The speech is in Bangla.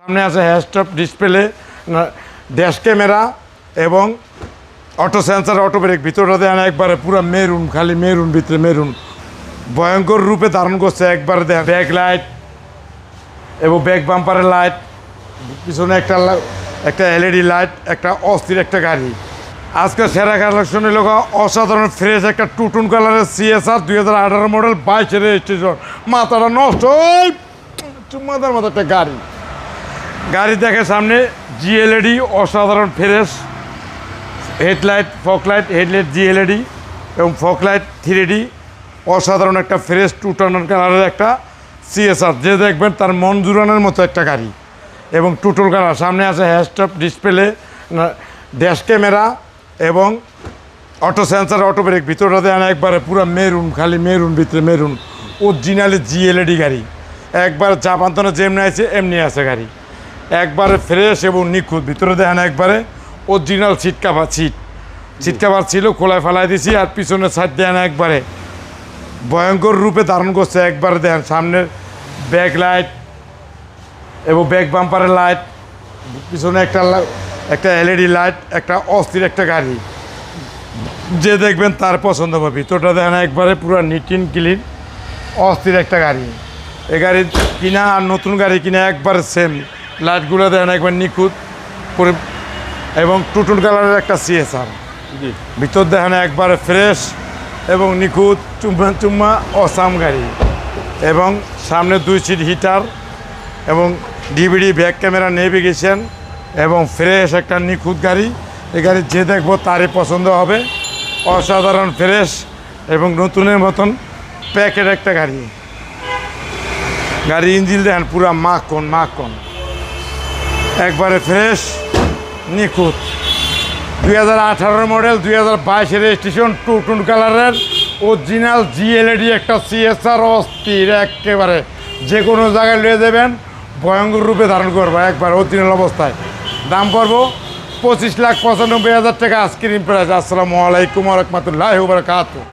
সামনে আছে হ্যাশটপ ডিসপ্লে, ড্যাশ ক্যামেরা এবং অটো সেন্সার, অটো ব্রেক। ভিতরটা দেন একবারে পুরো মেরুন, খালি মেরুন, ভিতরে মেরুন, ভয়ঙ্কর রূপে ধারণ করছে। একবারে দেন ব্যাক লাইট এবং ব্যাক বাম্পারের লাইট, পিছনে একটা এলইডি লাইট, একটা অস্থির একটা গাড়ি। আজকে সেরা কালেকশন হলো অসাধারণ ফ্রেশ একটা টুটুন কালারের সিএসআর 2018 মডেল, 22 রেজিস্ট্রেশন। মাথাটা নষ্ট, ওই চুম্মাদার মতো একটা গাড়ি দেখে সামনে জিএলইডি, অসাধারণ ফ্রেশ হেডলাইট, ফকলাইট, হেডলাইট জিএলইডি এবং ফকলাইট 3D, অসাধারণ একটা ফ্রেশ টুটুন কালারের একটা সিএসআর। যে দেখবেন তার মন জুড়ানোর মতো একটা গাড়ি এবং টুটুন কালার। সামনে আছে হ্যাশটপ ডিসপ্লে, ড্যাশ ক্যামেরা এবং অটো সেন্সার, অটো ব্রেক। ভিতরটা দেন একবারে পুরো মেরুন, খালি মেরুন, ভিতরে মেরুন, অরিজিনালি জিএলইডি গাড়ি। একবার জাপান্তনে যেমনি আছে এমনি আছে গাড়ি, একবারে ফ্রেশ এবং নিখুঁত। ভিতরে দেখেন একবারে অরিজিনাল সিট কাভার ছিল, খোলায় ফেলাই দিছি। আর পিছনের সাইড দেন একবারে ভয়ঙ্কর রূপে ধারণ করছে। একবারে দেখেন সামনের ব্যাক লাইট এবং ব্যাক বাম্পারের লাইট, পিছনে একটা এলইডি লাইট, একটা অস্থির একটা গাড়ি। যে দেখবেন তার পছন্দ হবে। ভিতরটা দেখেন একবারে পুরো নিট অ্যান্ড ক্লিন, অস্থির একটা গাড়ি। এই গাড়ি কিনা আর নতুন গাড়ি কিনা একবারে সেম। লাইটগুলো দেখেন একবার নিখুঁত এবং টুটুন কালারের একটা সিএসআর। ভিতর দেখেন একবারে ফ্রেশ এবং নিখুঁত, চুম্মা অসাম গাড়ি। এবং সামনে 2 সিট হিটার এবং ডিভিডি, ব্যাক ক্যামেরা, নেভিগেশন এবং ফ্রেশ একটা নিখুঁত গাড়ি। এই গাড়ি যে দেখবো তারই পছন্দ হবে। অসাধারণ ফ্রেশ এবং নতুনের মতন প্যাকেট একটা গাড়ি। ইঞ্জিন দেখেন পুরা মাখন একবারে ফ্রেশ নিখুঁত। 2018 মডেল, 2022 রেজিস্ট্রেশন, টুটুন কালারের অরিজিনাল জিএলইডি একটা সিএসআর, অস্থির একেবারে। যে কোনো জায়গায় নিয়ে যাবেন, ভয়ঙ্কর রূপে ধারণ করবো একবার অরিজিনাল অবস্থায়। দাম পড়বো 25,95,000 টাকা আজকের প্রাইস। আসসালামু আলাইকুম ওয়া রাহমাতুল্লাহি ওয়া বারাকাতুহু।